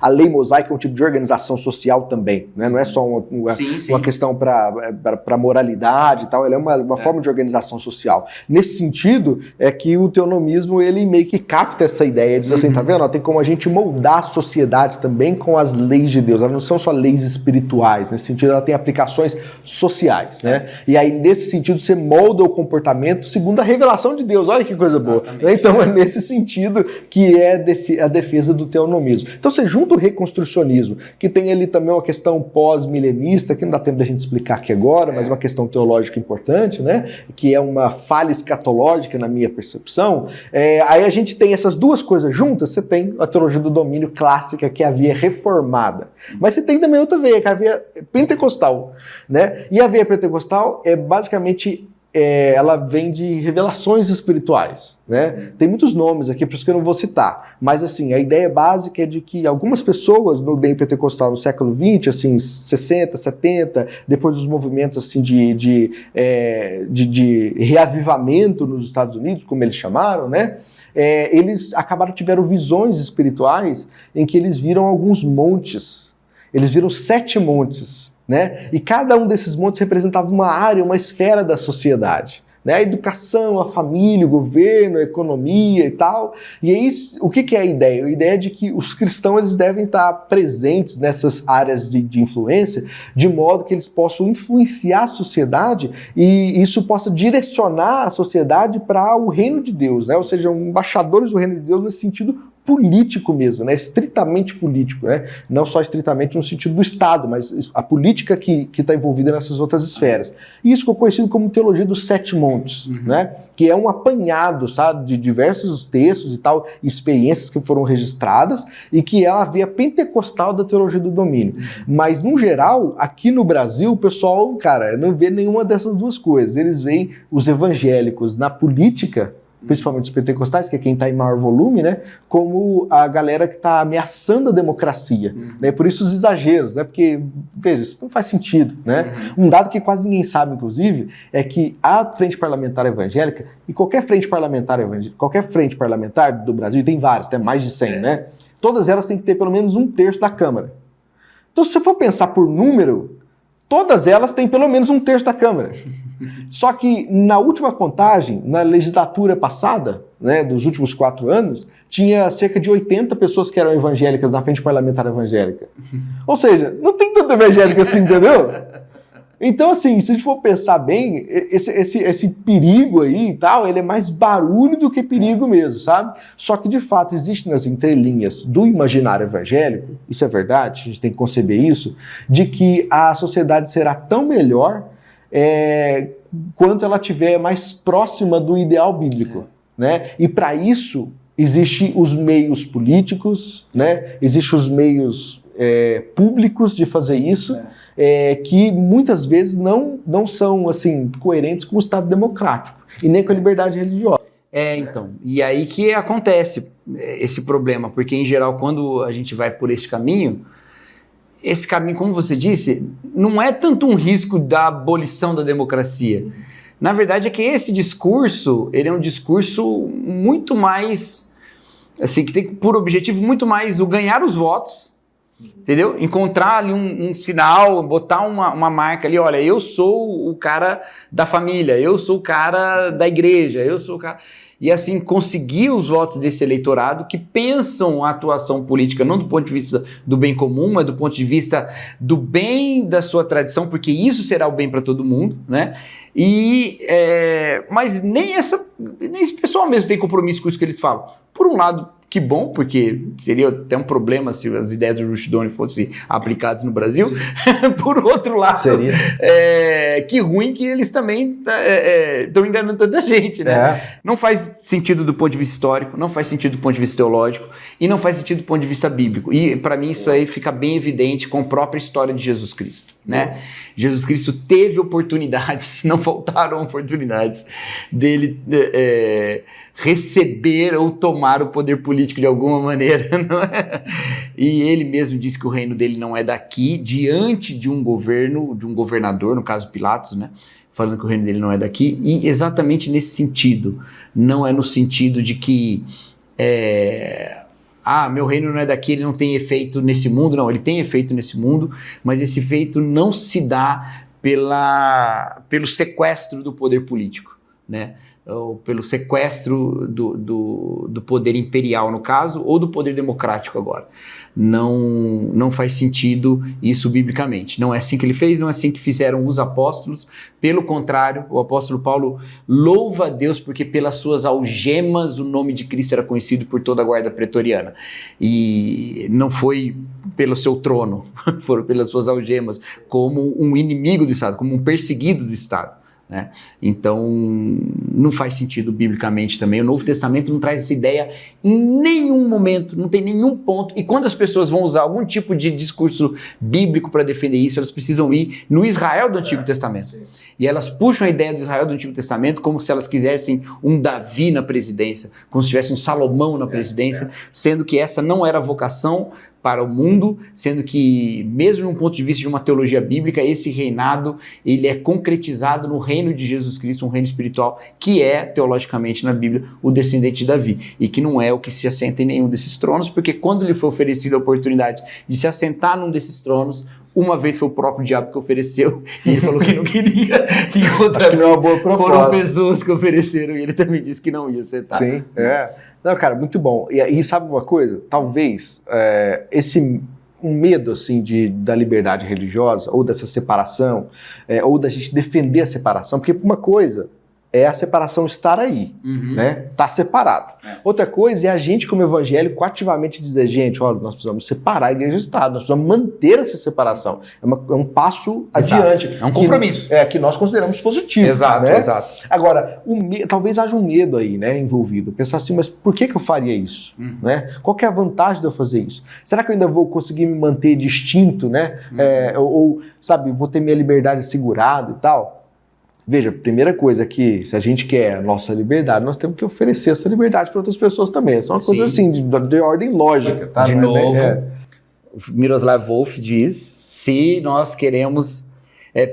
a lei mosaica é um tipo de organização social também, né? Não é só uma questão para moralidade e tal, ela é uma forma de organização social. Nesse sentido, é que o teonomismo, ele meio que capta essa ideia, diz assim, tá vendo? Tem como a gente moldar a sociedade também com as leis de Deus, elas não são só leis espirituais, nesse sentido ela tem aplicações sociais, né? E aí, nesse sentido, você molda o comportamento segundo a revelação de Deus, olha que coisa boa. Então, é nesse sentido que é a defesa do teonomismo. Então você junta o reconstrucionismo, que tem ali também uma questão pós-milenista, que não dá tempo da gente explicar aqui agora, mas uma questão teológica importante, né? Que é uma falha escatológica na minha percepção. Aí a gente tem essas duas coisas juntas, você tem a teologia do domínio clássica, que é a via reformada. Mas você tem também outra veia, que é a via pentecostal, né? E a via pentecostal é basicamente ela vem de revelações espirituais, né? Tem muitos nomes aqui, por isso que eu não vou citar, mas assim, a ideia básica é de que algumas pessoas no meio pentecostal no século XX, assim, 60, 70, depois dos movimentos assim de reavivamento nos Estados Unidos, como eles chamaram, né? Eles tiveram visões espirituais em que eles viram alguns montes, eles viram 7 montes, né? E cada um desses montes representava uma área, uma esfera da sociedade, né? A educação, a família, o governo, a economia e tal. E aí, o que é a ideia? A ideia é de que os cristãos eles devem estar presentes nessas áreas de influência, de modo que eles possam influenciar a sociedade e isso possa direcionar a sociedade para o reino de Deus, né? Ou seja, embaixadores do reino de Deus nesse sentido político mesmo, né? Estritamente político, né? Não só estritamente no sentido do Estado, mas a política que está envolvida nessas outras esferas. E isso ficou conhecido como teologia dos 7 montes, né? Que é um apanhado, sabe, de diversos textos e tal, experiências que foram registradas e que é a via pentecostal da teologia do domínio. Mas, no geral, aqui no Brasil, o pessoal, cara, não vê nenhuma dessas duas coisas. Eles veem os evangélicos na política, principalmente os pentecostais, que é quem está em maior volume, né, como a galera que está ameaçando a democracia, né, por isso os exageros, né, porque, veja, isso não faz sentido, né. Um dado que quase ninguém sabe, inclusive, é que a frente parlamentar evangélica, e qualquer frente parlamentar do Brasil, tem várias, tem mais de 100, né, todas elas têm que ter pelo menos 1/3 da Câmara. Então, se você for pensar por número, todas elas têm pelo menos 1/3 da Câmara. Só que na última contagem, na legislatura passada, né, dos últimos 4 anos, tinha cerca de 80 pessoas que eram evangélicas na frente parlamentar evangélica. Ou seja, não tem tanto evangélico assim, entendeu? Então, assim, se a gente for pensar bem, esse perigo aí e tal, ele é mais barulho do que perigo mesmo, sabe? Só que, de fato, existe nas entrelinhas do imaginário evangélico, isso é verdade, a gente tem que conceber isso, de que a sociedade será tão melhor quanto ela estiver mais próxima do ideal bíblico, né? E para isso existem os meios políticos, né? Existem os meios públicos de fazer isso, que muitas vezes não são assim coerentes com o Estado democrático e nem com a liberdade religiosa. Então, e aí que acontece esse problema, porque em geral quando a gente vai por esse caminho, como você disse, não é tanto um risco da abolição da democracia. Na verdade é que esse discurso, ele é um discurso muito mais, assim, que tem por objetivo muito mais o ganhar os votos, entendeu? Encontrar ali um sinal, botar uma marca ali, olha, eu sou o cara da família, eu sou o cara da igreja, eu sou o cara... E assim, conseguir os votos desse eleitorado que pensam a atuação política não do ponto de vista do bem comum, mas do ponto de vista do bem da sua tradição, porque isso será o bem para todo mundo, né? Mas nem esse pessoal mesmo tem compromisso com isso que eles falam. Por um lado, Que bom, porque seria até um problema se as ideias do Rushduni fossem aplicadas no Brasil. Por outro lado, seria. Que ruim que eles também estão enganando tanta gente, né? Não faz sentido do ponto de vista histórico, não faz sentido do ponto de vista teológico e não faz sentido do ponto de vista bíblico. E para mim isso aí fica bem evidente com a própria história de Jesus Cristo, né? Jesus Cristo teve oportunidades, não faltaram oportunidades dele receber ou tomar o poder político de alguma maneira, não é? E ele mesmo disse que o reino dele não é daqui, diante de um governo, de um governador, no caso Pilatos, né? Falando que o reino dele não é daqui, e exatamente nesse sentido, não é no sentido de que meu reino não é daqui, ele não tem efeito nesse mundo. Não, ele tem efeito nesse mundo, mas esse efeito não se dá pelo sequestro do poder político, né? Ou pelo sequestro do poder imperial, no caso, ou do poder democrático agora. Não faz sentido isso biblicamente. Não é assim que ele fez, não é assim que fizeram os apóstolos. Pelo contrário, o apóstolo Paulo louva a Deus porque pelas suas algemas o nome de Cristo era conhecido por toda a guarda pretoriana. E não foi pelo seu trono, foram pelas suas algemas, como um inimigo do Estado, como um perseguido do Estado. Né? Então, não faz sentido biblicamente também. O Novo Testamento não traz essa ideia em nenhum momento, não tem nenhum ponto. E quando as pessoas vão usar algum tipo de discurso bíblico para defender isso, elas precisam ir no Israel do Antigo Testamento. Sim. E elas puxam a ideia do Israel do Antigo Testamento como se elas quisessem um Davi na presidência, como se tivesse um Salomão na presidência, sendo que essa não era a vocação para o mundo, sendo que, mesmo num ponto de vista de uma teologia bíblica, esse reinado ele é concretizado no reino de Jesus Cristo, um reino espiritual, que é, teologicamente na Bíblia, o descendente de Davi, e que não é o que se assenta em nenhum desses tronos, porque quando lhe foi oferecida a oportunidade de se assentar num desses tronos, uma vez foi o próprio diabo que ofereceu, e ele falou que não queria, e outra vez foram pessoas que ofereceram, e ele também disse que não ia sentar. Sim, Não, cara, muito bom. E sabe uma coisa? Talvez um medo assim da liberdade religiosa, ou dessa separação, ou da gente defender a separação, porque uma coisa é a separação estar aí, né? Tá separado. Outra coisa é a gente, como evangélico, ativamente dizer, gente, olha, nós precisamos separar a igreja e o Estado, nós precisamos manter essa separação. É um passo adiante. É um compromisso. Que nós consideramos positivo. Exato, né? exato. Agora, talvez haja um medo aí, né, envolvido. Pensar assim, mas por que eu faria isso? Né? Qual que é a vantagem de eu fazer isso? Será que eu ainda vou conseguir me manter distinto, né? Sabe, vou ter minha liberdade assegurada e tal? Veja, primeira coisa que, se a gente quer a nossa liberdade, nós temos que oferecer essa liberdade para outras pessoas também. Essa é uma coisa assim, de ordem lógica. Tá? De novo, o Miroslav Volf diz, se nós queremos,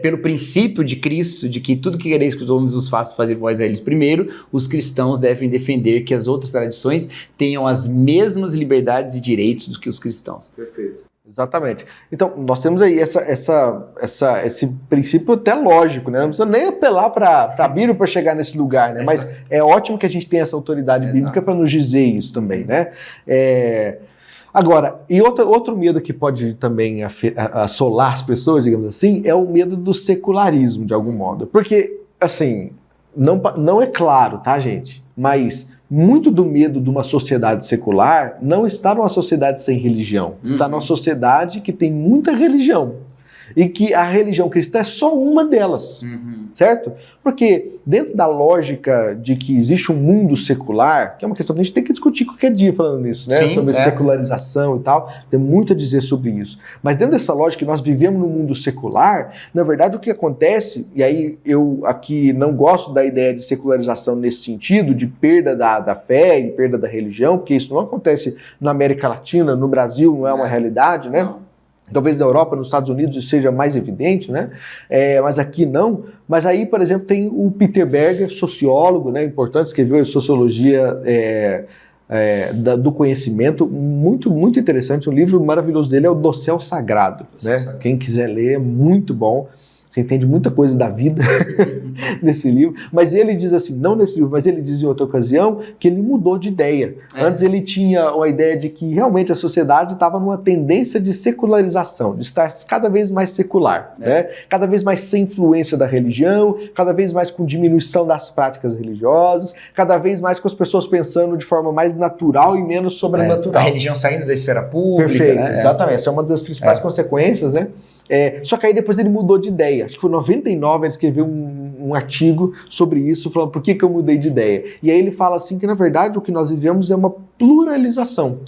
pelo princípio de Cristo, de que tudo que quereis que os homens os façam, fazer vós a eles primeiro, os cristãos devem defender que as outras tradições tenham as mesmas liberdades e direitos do que os cristãos. Perfeito. Exatamente. Então, nós temos aí esse princípio até lógico, né? Não precisa nem apelar para a Bíblia para chegar nesse lugar, né? Mas é ótimo que a gente tenha essa autoridade bíblica para nos dizer isso também, né? Agora, e outro medo que pode também assolar as pessoas, digamos assim, é o medo do secularismo, de algum modo. Porque, assim, não é claro, tá, gente? Mas muito do medo de uma sociedade secular não está numa sociedade sem religião. Está numa sociedade que tem muita religião. E que a religião cristã é só uma delas, certo? Porque dentro da lógica de que existe um mundo secular, que é uma questão que a gente tem que discutir qualquer dia falando nisso, né? Sim, sobre secularização e tal, tem muito a dizer sobre isso. Mas dentro dessa lógica que nós vivemos num mundo secular, na verdade o que acontece, e aí eu aqui não gosto da ideia de secularização nesse sentido, de perda da fé e perda da religião, porque isso não acontece na América Latina, no Brasil não é uma realidade, né? Não. Talvez na Europa, nos Estados Unidos isso seja mais evidente, né? Mas aqui não. Mas aí, por exemplo, tem o Peter Berger, sociólogo, né, importante, escreveu Sociologia do Conhecimento, muito, muito interessante. Um livro maravilhoso dele é o Dossel Sagrado. Né? Quem quiser ler, é muito bom. Você entende muita coisa da vida nesse livro. Mas ele diz assim, não nesse livro, mas ele diz em outra ocasião que ele mudou de ideia. Antes ele tinha a ideia de que realmente a sociedade estava numa tendência de secularização, de estar cada vez mais secular, né? Cada vez mais sem influência da religião, cada vez mais com diminuição das práticas religiosas, cada vez mais com as pessoas pensando de forma mais natural e menos sobrenatural. A religião saindo da esfera pública. Perfeito, né? exatamente. Essa é uma das principais consequências, né? Só que aí depois ele mudou de ideia. Acho que foi em 99 ele escreveu um artigo sobre isso, falando por que eu mudei de ideia. E aí ele fala assim que, na verdade, o que nós vivemos é uma pluralização.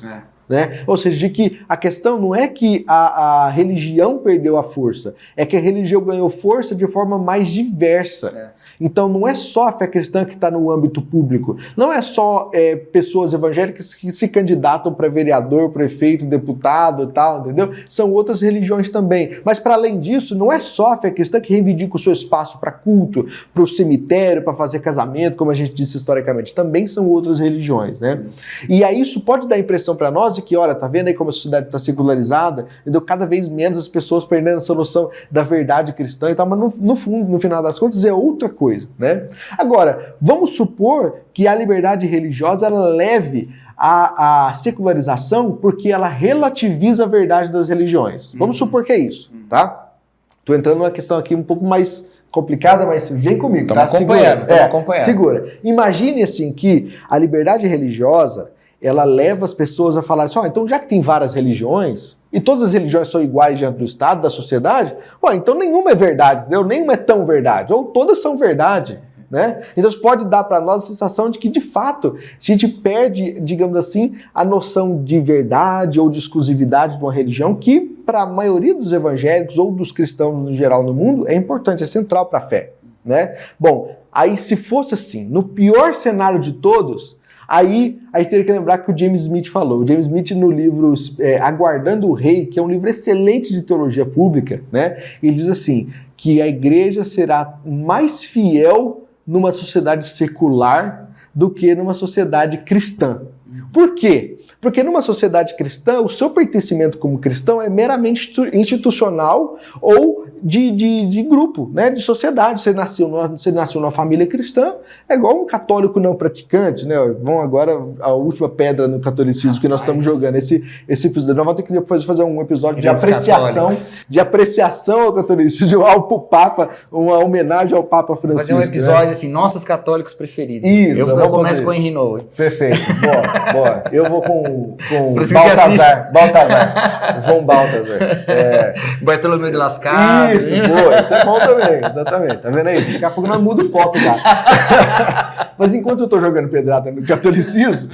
Né? Ou seja, de que a questão não é que a religião perdeu a força, é que a religião ganhou força de forma mais diversa. Então não é só a fé cristã que está no âmbito público, não é só pessoas evangélicas que se candidatam para vereador, prefeito, deputado e tal, entendeu? São outras religiões também. Mas para além disso, não é só a fé cristã que reivindica o seu espaço para culto, para o cemitério, para fazer casamento, como a gente disse historicamente. Também são outras religiões, né? E aí isso pode dar a impressão para nós de que, olha, tá vendo aí como a sociedade está secularizada? Entendeu? Cada vez menos as pessoas perdendo essa noção da verdade cristã e tal, mas no fundo, no final das contas, é outra coisa. Né? Agora, vamos supor que a liberdade religiosa ela leve à secularização porque ela relativiza a verdade das religiões. Vamos supor que é isso, tá? Tô entrando numa questão aqui um pouco mais complicada, mas vem comigo, tá? Acompanhando. Segura. Imagine assim que a liberdade religiosa ela leva as pessoas a falar assim, então já que tem várias religiões, e todas as religiões são iguais diante do Estado, da sociedade, então nenhuma é verdade, entendeu? Nenhuma é tão verdade, ou todas são verdade, né? Então isso pode dar para nós a sensação de que, de fato, a gente perde, digamos assim, a noção de verdade ou de exclusividade de uma religião que, para a maioria dos evangélicos ou dos cristãos no geral no mundo, é importante, é central para a fé, né? Bom, aí se fosse assim, no pior cenário de todos, aí a gente teria que lembrar que o James Smith falou. O James Smith no livro Aguardando o Rei, que é um livro excelente de teologia pública, né? Ele diz assim, que a igreja será mais fiel numa sociedade secular do que numa sociedade cristã. Por quê? Porque numa sociedade cristã, o seu pertencimento como cristão é meramente institucional ou de grupo, né? De sociedade. Você nasceu numa família cristã, é igual um católico não praticante, né? Vamos agora a última pedra no catolicismo que nós estamos jogando. Esse episódio, nós vamos ter que fazer um episódio de apreciação ao catolicismo, ao Papa, uma homenagem ao Papa Francisco. Fazer um episódio assim, nossos católicos preferidos. Isso, eu começo com o Henry Nowen. Perfeito, boa. Eu vou com Baltazar. Von Baltazar. Bartolomeu de Las Casas. Isso, boa. Isso é bom também, exatamente. Tá vendo aí? Daqui a pouco nós muda o foco já. Mas enquanto eu tô jogando pedrada no catolicismo,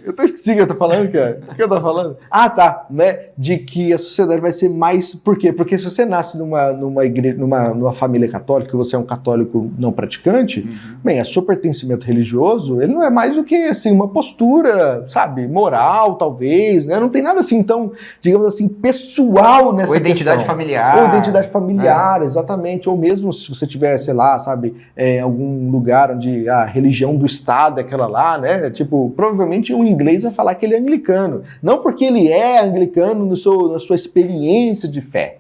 eu tô esquecendo o que eu tô falando, cara. O que eu tô falando? Ah, tá. Né? De que a sociedade vai ser mais... Por quê? Porque se você nasce numa igreja, numa família católica, você é um católico não praticante, bem, o seu pertencimento religioso, ele não é mais do que, assim, uma postura, sabe, moral, talvez, né? Não tem nada assim tão, digamos assim, pessoal nessa questão. Ou identidade familiar. Ou identidade familiar, exatamente. Ou mesmo se você tiver, sei lá, sabe, algum lugar onde a religião do Estado é aquela lá, né? Tipo, provavelmente um inglês vai falar que ele é anglicano. Não porque ele é anglicano na sua experiência de fé.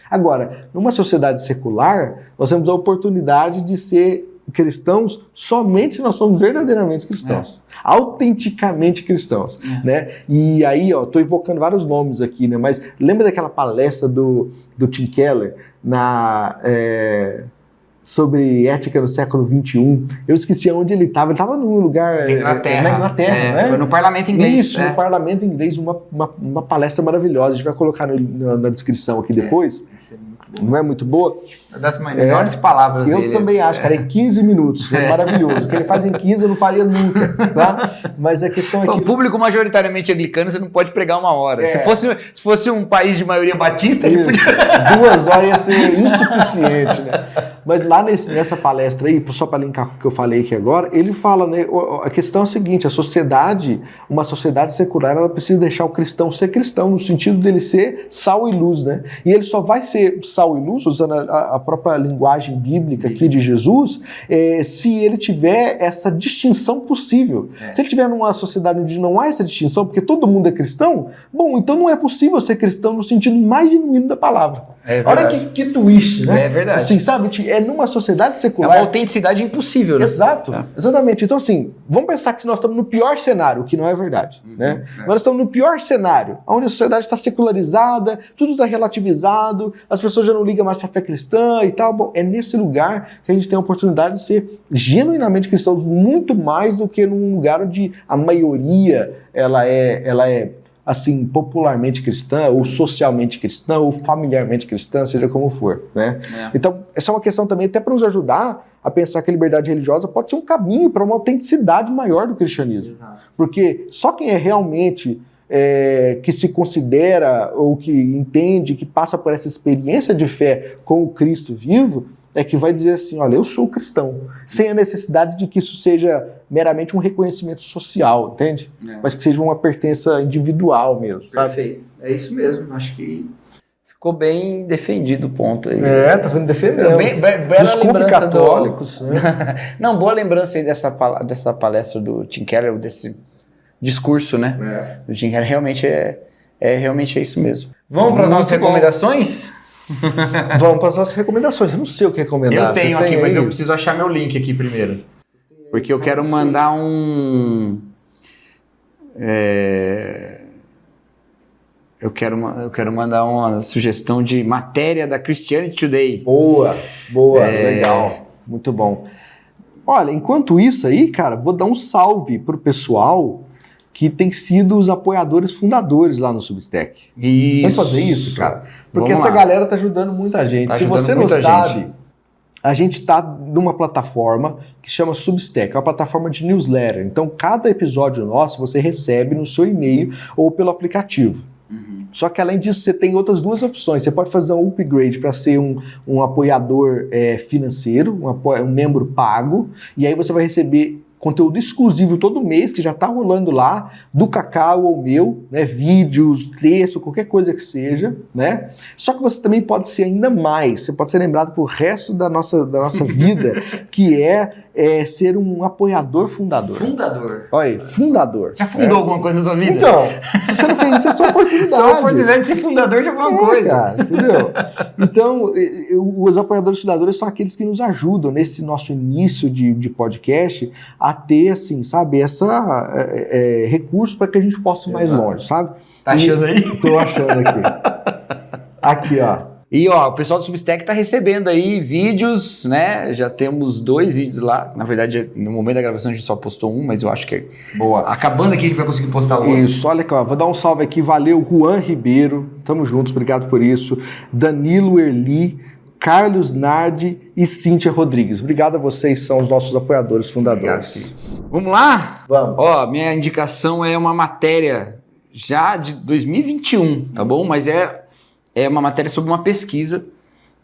Agora, numa sociedade secular, nós temos a oportunidade de ser cristãos somente se nós somos verdadeiramente cristãos, autenticamente cristãos, né? E aí, tô invocando vários nomes aqui, né? Mas lembra daquela palestra do Tim Keller sobre ética no século XXI? Eu esqueci onde ele estava num lugar... Na Inglaterra, né? Foi no parlamento inglês. Isso, no parlamento inglês, uma palestra maravilhosa. A gente vai colocar na descrição aqui depois. Não é muito boa? Das melhores palavras dele. Eu também acho, cara, em 15 minutos. É maravilhoso. O que ele faz em 15 eu não faria nunca, tá? Mas a questão é que... O público majoritariamente anglicano, você não pode pregar 1 hora. Se fosse um país de maioria batista, ele podia... 2 horas ia ser insuficiente, né? Mas lá nessa palestra aí, só para linkar com o que eu falei aqui agora, ele fala, né, a questão é a seguinte, uma sociedade secular, ela precisa deixar o cristão ser cristão, no sentido dele ser sal e luz, né? E ele só vai ser sal e luz, usando a própria linguagem bíblica aqui de Jesus, se ele tiver essa distinção possível. Se ele tiver numa sociedade onde não há essa distinção, porque todo mundo é cristão, bom, então não é possível ser cristão no sentido mais genuíno da palavra. Olha que twist, né? É verdade. Assim, sabe, é numa sociedade secular. É uma autenticidade impossível, né? Exato, exatamente. Então, assim, vamos pensar que nós estamos no pior cenário, o que não é verdade, né? Nós estamos no pior cenário, onde a sociedade está secularizada, tudo está relativizado, as pessoas já não ligam mais para a fé cristã e tal. Bom, é nesse lugar que a gente tem a oportunidade de ser genuinamente cristãos, muito mais do que num lugar onde a maioria ela é assim, popularmente cristã, ou socialmente cristã, ou familiarmente cristã, seja como for, né? Então, essa é uma questão também até para nos ajudar a pensar que a liberdade religiosa pode ser um caminho para uma autenticidade maior do cristianismo. Exato. Porque só quem é realmente que se considera ou que entende, que passa por essa experiência de fé com o Cristo vivo, é que vai dizer assim, olha, eu sou cristão, sem a necessidade de que isso seja meramente um reconhecimento social, entende? Mas que seja uma pertença individual mesmo, sabe? Perfeito, é isso mesmo, acho que ficou bem defendido o ponto aí. Tá sendo defendendo. Desculpe, católicos. Né? Não, boa lembrança aí dessa palestra do Tim Keller, desse discurso, né? Do Tim Keller, realmente é isso mesmo. Vamos para as nossas recomendações? Vamos para as nossas recomendações. Eu não sei o que recomendar. Eu tenho aqui, mas eu preciso achar meu link aqui primeiro. Porque eu quero mandar eu quero mandar uma sugestão de matéria da Christianity Today. Boa, legal. Muito bom. Olha, enquanto isso aí, cara, vou dar um salve pro pessoal que tem sido os apoiadores fundadores lá no Substack. Isso. Vamos fazer isso, cara? Porque essa galera tá ajudando muita gente. Se você não sabe, a gente tá numa plataforma que chama Substack, é uma plataforma de newsletter. Então, cada episódio nosso você recebe no seu e-mail ou pelo aplicativo. Só que além disso, você tem outras duas opções. Você pode fazer um upgrade para ser um apoiador financeiro, um membro pago, e aí você vai receber conteúdo exclusivo todo mês, que já está rolando lá, do Cacau ou meu, né, vídeos, texto, qualquer coisa que seja, né? Só que você também pode ser ainda mais, você pode ser lembrado pro resto da nossa vida, que é ser um apoiador fundador. Fundador. Olha aí, fundador. Você já fundou alguma coisa na sua vida? Então, se você não fez isso, é só oportunidade. Só a oportunidade de ser fundador de alguma coisa. Cara, entendeu? Então, os apoiadores fundadores são aqueles que nos ajudam nesse nosso início de podcast a ter, assim, sabe, recurso para que a gente possa ir mais longe, sabe? Tá achando aí? Tô achando aqui. Aqui, ó. E, ó, o pessoal do Substack tá recebendo aí vídeos, né? Já temos 2 vídeos lá. Na verdade, no momento da gravação a gente só postou um, mas eu acho que acabando aqui a gente vai conseguir postar outro. Isso, olha aqui, ó. Vou dar um salve aqui. Valeu, Juan Ribeiro. Tamo juntos, obrigado por isso. Danilo Erli, Carlos Nardi e Cíntia Rodrigues. Obrigado a vocês, são os nossos apoiadores fundadores. Vamos lá? Vamos. Ó, minha indicação é uma matéria já de 2021, tá bom? Mas é uma matéria sobre uma pesquisa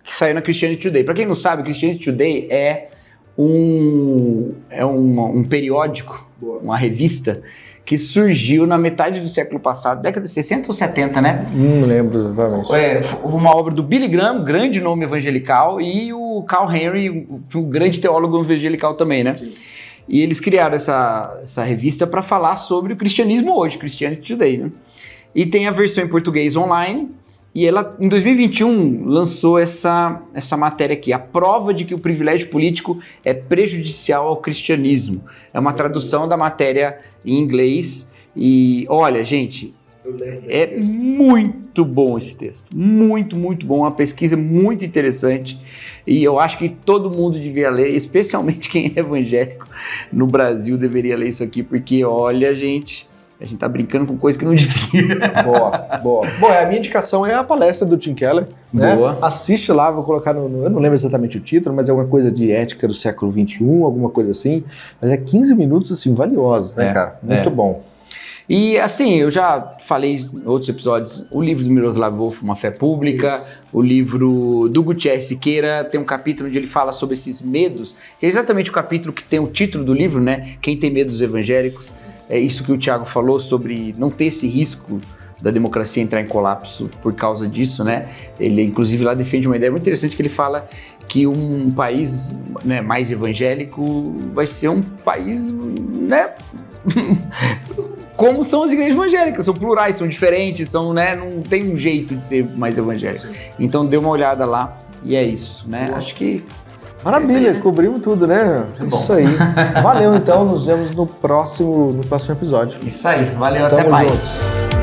que saiu na Christianity Today. Para quem não sabe, Christianity Today é um periódico, uma revista que surgiu na metade do século passado, década de 60 ou 70, né? Não lembro exatamente. Uma obra do Billy Graham, grande nome evangelical, e o Carl Henry, um grande teólogo evangelical também, né? Sim. E eles criaram essa revista para falar sobre o cristianismo hoje, Christianity Today, né? E tem a versão em português online, e ela, em 2021, lançou essa matéria aqui, a prova de que o privilégio político é prejudicial ao cristianismo. É uma tradução da matéria em inglês, e olha, gente, é muito bom esse texto, muito, muito bom, uma pesquisa muito interessante, e eu acho que todo mundo devia ler, especialmente quem é evangélico no Brasil deveria ler isso aqui, porque olha, gente... A gente tá brincando com coisa que não devia. Boa. Bom, a minha indicação é a palestra do Tim Keller. Né? Boa. Assiste lá, vou colocar eu não lembro exatamente o título, mas é alguma coisa de ética do século XXI, alguma coisa assim. Mas é 15 minutos, assim, valiosos, né, cara? Muito bom. E assim, eu já falei em outros episódios, o livro do Miroslav Volf, Uma Fé Pública, o livro do Gutierrez Siqueira, tem um capítulo onde ele fala sobre esses medos, que é exatamente o capítulo que tem o título do livro, né? Quem tem medo dos evangélicos, é isso que o Thiago falou sobre não ter esse risco da democracia entrar em colapso por causa disso, né? Ele, inclusive, lá defende uma ideia muito interessante que ele fala que um país, né, mais evangélico vai ser um país, né? Como são as igrejas evangélicas, são plurais, são diferentes, são, né? Não tem um jeito de ser mais evangélico. Então, dê uma olhada lá e é isso, né? Boa. Acho que... Maravilha, né? Cobrimos tudo, né? Isso aí. Valeu, então. Nos vemos no próximo episódio. Isso aí. Valeu, Tamo até mais. Juntos.